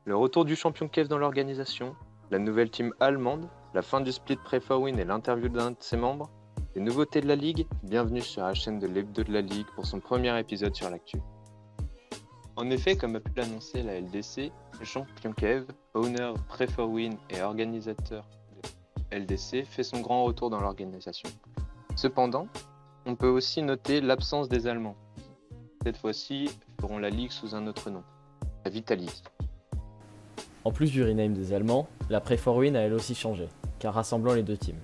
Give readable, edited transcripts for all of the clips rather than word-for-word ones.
Le retour du champion Kev dans l'organisation, la nouvelle team allemande, la fin du split Pre-4Win et l'interview d'un de ses membres, les nouveautés de la Ligue, bienvenue sur la chaîne de l'Hebdo de la Ligue pour son premier épisode sur l'actu. En effet, comme a pu l'annoncer la LDC, le champion Kev, owner Pre-4Win et organisateur de LDC, fait son grand retour dans l'organisation. Cependant, on peut aussi noter l'absence des Allemands. Cette fois-ci, ils feront la Ligue sous un autre nom, la Vitality. En plus du rename des Allemands, la Pre-4Win a elle aussi changé, car rassemblant les deux teams.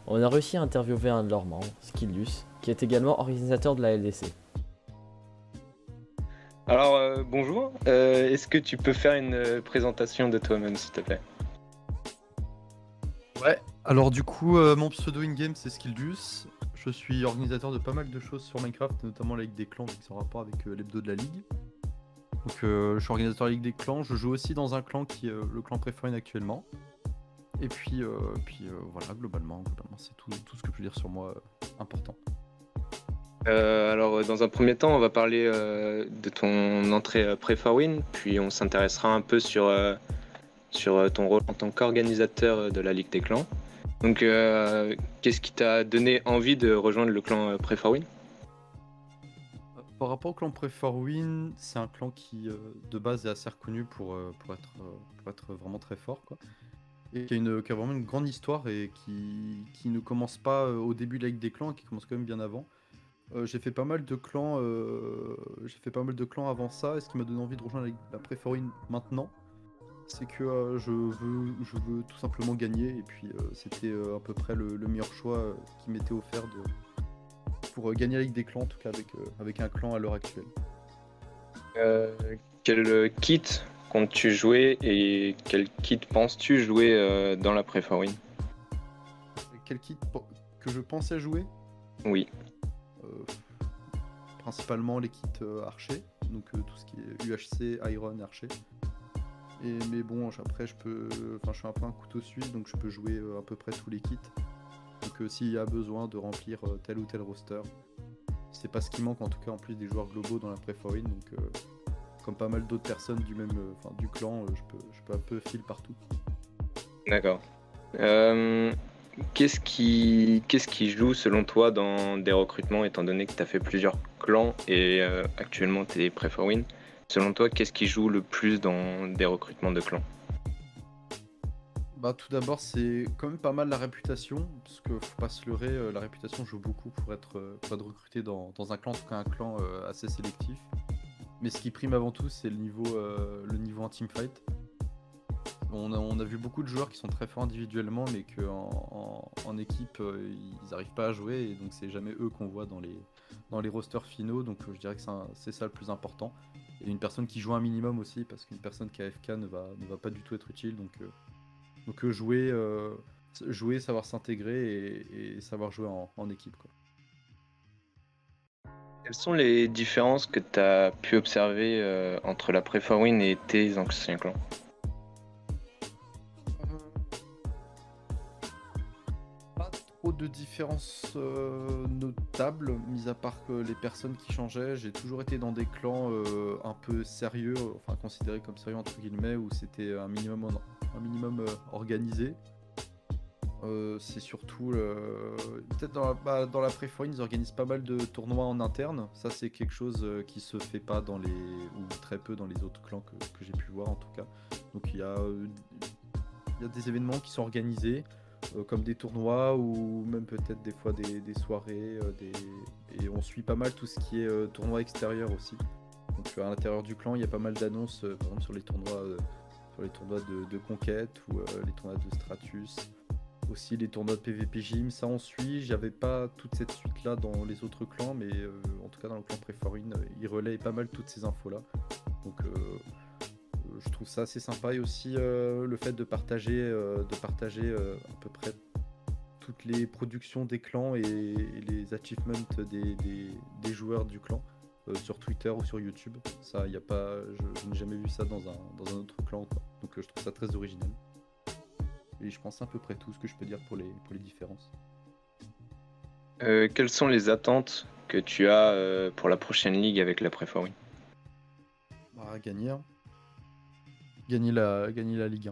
On a réussi à interviewer un de leurs membres, Skildus, qui est également organisateur de la LDC. Alors bonjour, est-ce que tu peux faire une présentation de toi-même s'il te plaît? Ouais, alors du coup, mon pseudo in-game c'est Skildus. Je suis organisateur de pas mal de choses sur Minecraft, notamment la Ligue des Clans, qui est en rapport avec l'hebdo de la Ligue. Donc je suis organisateur de la Ligue des Clans, je joue aussi dans un clan qui est le clan Pre-4Win actuellement. Et puis voilà, globalement c'est tout ce que je peux dire sur moi important. Alors dans un premier temps, on va parler de ton entrée Pre-4Win, puis on s'intéressera un peu sur ton rôle en tant qu'organisateur de la Ligue des Clans. Donc qu'est-ce qui t'a donné envie de rejoindre le clan Pre-4Win? Par rapport au clan Pre-4Win, c'est un clan qui de base est assez reconnu pour être vraiment très fort, quoi. Et qui a vraiment une grande histoire et qui ne commence pas au début de la Ligue des Clans, qui commence quand même bien avant. J'ai fait pas mal de clans avant ça, et ce qui m'a donné envie de rejoindre la Pre-4Win maintenant, c'est que je veux tout simplement gagner, et puis c'était à peu près le meilleur choix qui m'était offert pour gagner la Ligue des Clans, en tout cas avec un clan à l'heure actuelle. Quel kit comptes-tu jouer et quel kit penses-tu jouer dans la Pre-4Win? Quel kit que je pensais jouer? Oui. Principalement les kits archer, donc tout ce qui est UHC, Iron, archer. Mais bon, après je suis un peu un couteau suisse, donc je peux jouer à peu près tous les kits. Donc s'il y a besoin de remplir tel ou tel roster, c'est pas ce qui manque en tout cas en plus des joueurs globaux dans la Pre-4Win, donc comme pas mal d'autres personnes du clan, je peux un peu fil partout. D'accord. Qu'est-ce qui joue selon toi dans des recrutements, étant donné que tu as fait plusieurs clans et actuellement tu es Pre-4Win? Selon toi, qu'est-ce qui joue le plus dans des recrutements de clans? Bah tout d'abord c'est quand même pas mal la réputation, parce que faut pas se leurrer, la réputation joue beaucoup pour être recruté dans un clan, en tout cas un clan assez sélectif. Mais ce qui prime avant tout c'est le niveau en teamfight. On a vu beaucoup de joueurs qui sont très forts individuellement, mais qu'en équipe ils n'arrivent pas à jouer, et donc c'est jamais eux qu'on voit dans les rosters finaux, donc je dirais que c'est ça le plus important. Et une personne qui joue un minimum aussi, parce qu'une personne qui a AFK ne va pas du tout être utile, donc jouer, savoir s'intégrer et savoir jouer en équipe, quoi. Quelles sont les différences que tu as pu observer entre la Pre-4Win et tes anciens clans? Pas trop de différences notables, mis à part que les personnes qui changeaient. J'ai toujours été dans des clans un peu sérieux, enfin considérés comme sérieux entre guillemets, où c'était un minimum organisé. C'est surtout peut-être dans la Pre-4Win, ils organisent pas mal de tournois en interne. Ça c'est quelque chose qui se fait pas ou très peu dans les autres clans que j'ai pu voir en tout cas. Donc il y a des événements qui sont organisés, comme des tournois ou même peut-être des fois des soirées, et on suit pas mal tout ce qui est tournoi extérieur aussi. Donc à l'intérieur du clan il y a pas mal d'annonces, par exemple sur les tournois de conquête ou les tournois de Stratus. Aussi les tournois de PvP Gym, ça on suit. J'avais pas toute cette suite là dans les autres clans, mais en tout cas dans le clan Pre-4Win, ils relaient pas mal toutes ces infos là. Donc je trouve ça assez sympa, et aussi le fait de partager à peu près toutes les productions des clans et les achievements des joueurs du clan sur Twitter ou sur YouTube. Ça, y a pas, je n'ai jamais vu ça dans un autre clan, quoi. Donc je trouve ça très original. Et je pense à peu près tout ce que je peux dire pour les différences. Quelles sont les attentes que tu as pour la prochaine ligue avec la Pre-4Win? Gagner. gagner la Ligue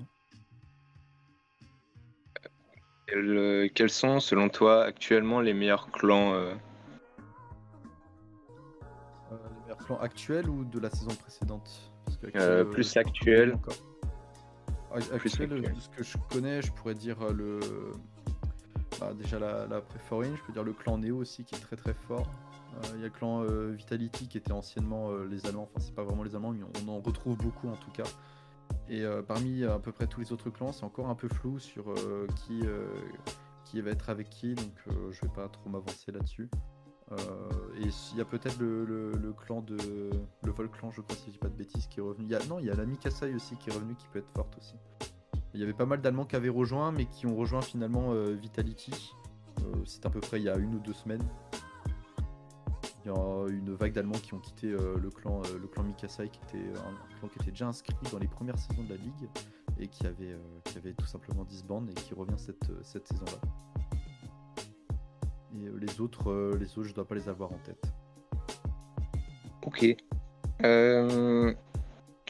1. Quels sont, selon toi, actuellement les meilleurs clans Les meilleurs clans actuels ou de la saison précédente? Parce plus je actuels? encore. Plus Actuel, actuels. de ce que je connais, je pourrais dire déjà la Preforin, je peux dire le clan Neo aussi qui est très très fort. Il y a le clan Vitality qui était anciennement les Allemands, enfin c'est pas vraiment les Allemands, mais on en retrouve beaucoup en tout cas. Et parmi à peu près tous les autres clans, c'est encore un peu flou sur qui va être avec qui, donc je vais pas trop m'avancer là-dessus. Et il y a peut-être le clan le Vol Clan, je crois, si je dis pas de bêtises, qui est revenu. Il y a la Mikasai aussi qui est revenue, qui peut être forte aussi. Il y avait pas mal d'Allemands qui avaient rejoint, mais qui ont rejoint finalement Vitality. C'est à peu près il y a 1 ou 2 semaines. Il y a une vague d'Allemands qui ont quitté le clan Mikasai, qui était un clan qui était déjà inscrit dans les premières saisons de la ligue et qui avait tout simplement disband et qui revient cette saison-là. Et les autres, je dois pas les avoir en tête. Ok.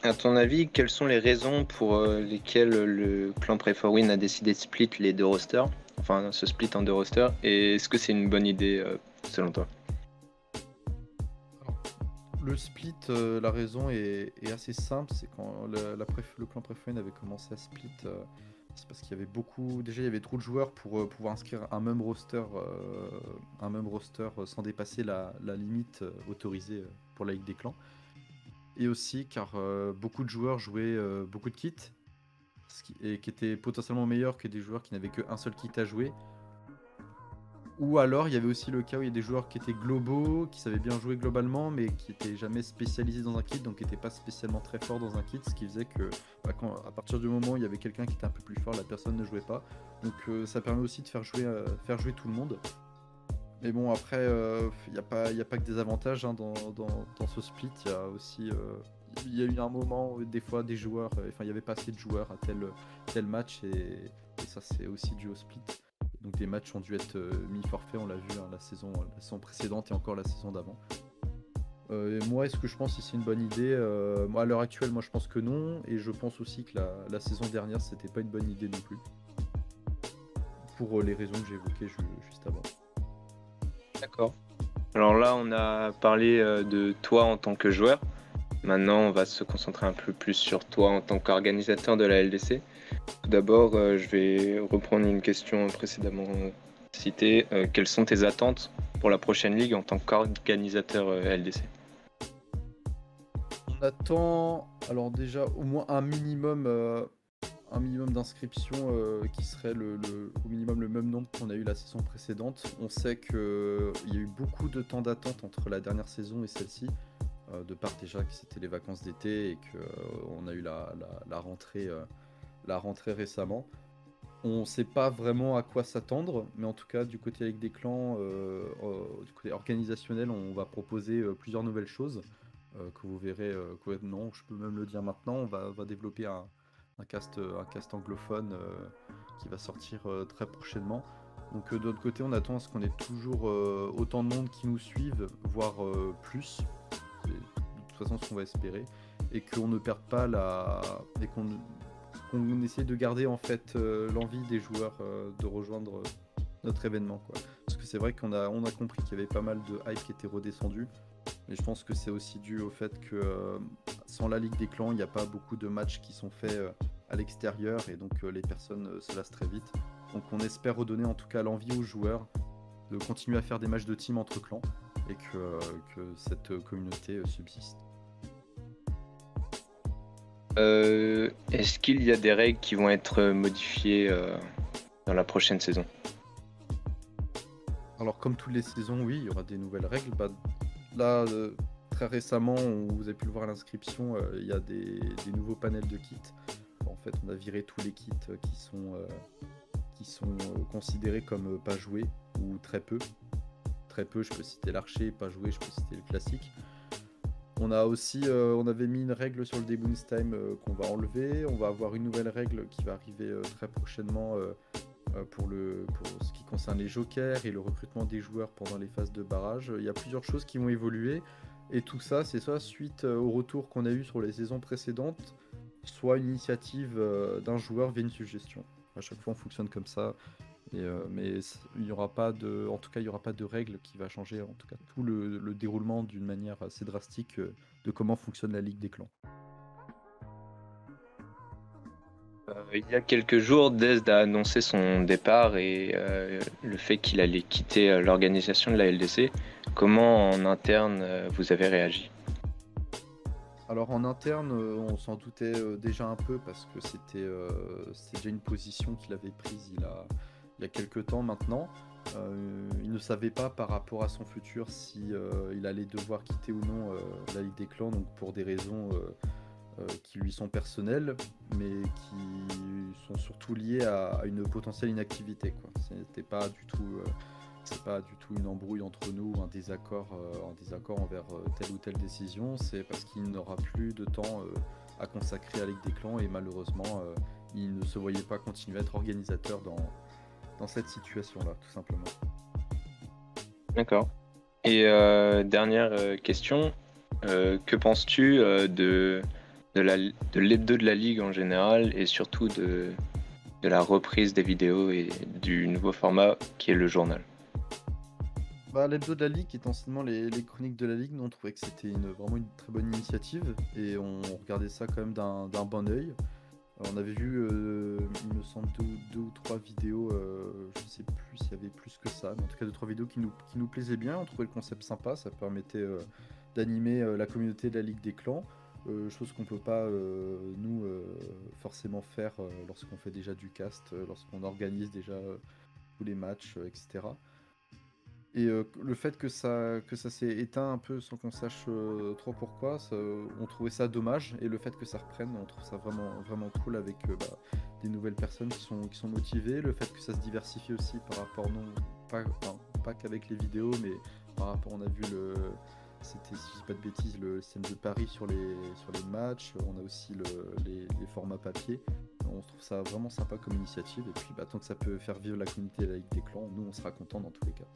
À ton avis, quelles sont les raisons pour lesquelles le clan Preforwin a décidé de split les 2 rosters, enfin se split en 2 rosters, et est-ce que c'est une bonne idée selon toi? Le split, la raison est assez simple, c'est quand le clan Prefoin avait commencé à split, c'est parce qu'il y avait déjà il y avait trop de joueurs pour pouvoir inscrire un même roster sans dépasser la limite autorisée pour la Ligue des Clans. Et aussi car beaucoup de joueurs jouaient beaucoup de kits, et qui étaient potentiellement meilleurs que des joueurs qui n'avaient qu'un seul kit à jouer. Ou alors il y avait aussi le cas où il y a des joueurs qui étaient globaux, qui savaient bien jouer globalement, mais qui n'étaient jamais spécialisés dans un kit, donc qui n'étaient pas spécialement très forts dans un kit, ce qui faisait que à partir du moment où il y avait quelqu'un qui était un peu plus fort, la personne ne jouait pas. Donc ça permet aussi de faire jouer tout le monde. Mais bon, après, il n'y a pas que des avantages hein, dans ce split. Il y a aussi il y a eu un moment où des fois des joueurs, il n'y avait pas assez de joueurs à tel match, et ça c'est aussi dû au split. Donc des matchs ont dû être mis forfait, on l'a vu hein, la saison précédente et encore la saison d'avant. Et moi, est-ce que je pense que c'est une bonne idée? À l'heure actuelle, moi je pense que non, et je pense aussi que la saison dernière, c'était pas une bonne idée non plus. Pour les raisons que j'ai évoquées juste avant. D'accord. Alors là, on a parlé de toi en tant que joueur. Maintenant, on va se concentrer un peu plus sur toi en tant qu'organisateur de la LDC. Tout d'abord, je vais reprendre une question précédemment citée. Quelles sont tes attentes pour la prochaine ligue en tant qu'organisateur LDC? On attend alors déjà au moins un minimum d'inscriptions qui serait au minimum le même nombre qu'on a eu la saison précédente. On sait qu'il y a eu beaucoup de temps d'attente entre la dernière saison et celle-ci, de part déjà que c'était les vacances d'été et qu'on a eu la rentrée récemment. On ne sait pas vraiment à quoi s'attendre, mais en tout cas du côté Ligue des Clans, du côté organisationnel, on va proposer plusieurs nouvelles choses que vous verrez. Non, je peux même le dire maintenant, on va développer un cast anglophone qui va sortir très prochainement. Donc de notre côté, on attend à ce qu'on ait toujours autant de monde qui nous suivent, voire plus. C'est de toute façon ce qu'on va espérer, et qu'on ne perde pas et qu'on essaie de garder en fait l'envie des joueurs de rejoindre notre événement, quoi. Parce que c'est vrai qu'on a compris qu'il y avait pas mal de hype qui était redescendu. Mais je pense que c'est aussi dû au fait que sans la Ligue des Clans, il n'y a pas beaucoup de matchs qui sont faits à l'extérieur, et donc les personnes se lassent très vite. Donc on espère redonner en tout cas l'envie aux joueurs de continuer à faire des matchs de team entre clans, et que cette communauté subsiste. Est-ce qu'il y a des règles qui vont être modifiées dans la prochaine saison? Alors comme toutes les saisons, oui, il y aura des nouvelles règles. Là, très récemment, vous avez pu le voir à l'inscription, il y a des nouveaux panels de kits. En fait, on a viré tous les kits qui sont considérés comme pas joués, ou très peu. Très peu, je peux citer l'archer, pas joué, je peux citer le classique. On a aussi, on avait mis une règle sur le Debounce Time qu'on va enlever. On va avoir une nouvelle règle qui va arriver très prochainement pour ce qui concerne les jokers et le recrutement des joueurs pendant les phases de barrage. Il y a plusieurs choses qui vont évoluer, et tout ça, c'est ça suite au retour qu'on a eu sur les saisons précédentes, soit une initiative d'un joueur via une suggestion. À chaque fois, on fonctionne comme ça. Il y aura pas de, en tout cas, il y aura pas de règle qui va changer, en tout cas, tout le déroulement d'une manière assez drastique de comment fonctionne la Ligue des Clans. Il y a quelques jours, Dezd a annoncé son départ et le fait qu'il allait quitter l'organisation de la LDC. Comment en interne vous avez réagi? Alors en interne, on s'en doutait déjà un peu parce que c'était déjà une position qu'il avait prise il y a quelques temps maintenant. Il ne savait pas par rapport à son futur si il allait devoir quitter ou non la Ligue des Clans, donc pour des raisons qui lui sont personnelles, mais qui sont surtout liées à une potentielle inactivité, quoi. C'est pas du tout une embrouille entre nous, un désaccord envers telle ou telle décision. C'est parce qu'il n'aura plus de temps à consacrer à la Ligue des Clans et malheureusement, il ne se voyait pas continuer à être organisateur dans cette situation-là, tout simplement. D'accord. Et dernière question, que penses-tu de l'hebdo de la Ligue en général et surtout de la reprise des vidéos et du nouveau format qui est le journal? Bah, l'hebdo de la Ligue, étant anciennement les chroniques de la Ligue, nous on trouvait que c'était vraiment une très bonne initiative et on regardait ça quand même d'un bon œil. On avait vu, il me semble, deux ou trois vidéos, je sais plus s'il y avait plus que ça, mais en tout cas deux trois vidéos qui nous plaisaient bien. On trouvait le concept sympa, ça permettait d'animer la communauté de la Ligue des Clans, chose qu'on peut pas nous forcément faire lorsqu'on fait déjà du cast, lorsqu'on organise déjà tous les matchs, etc. Et le fait que ça s'est éteint un peu sans qu'on sache trop pourquoi, on trouvait ça dommage. Et le fait que ça reprenne, on trouve ça vraiment cool avec des nouvelles personnes qui sont motivées. Le fait que ça se diversifie aussi par rapport, pas qu'avec les vidéos, mais par rapport, on a vu c'était, si je dis pas de bêtises, le système de paris sur les matchs. On a aussi les formats papier. On trouve ça vraiment sympa comme initiative. Et puis tant que ça peut faire vivre la communauté de la Ligue des Clans, nous on sera contents dans tous les cas.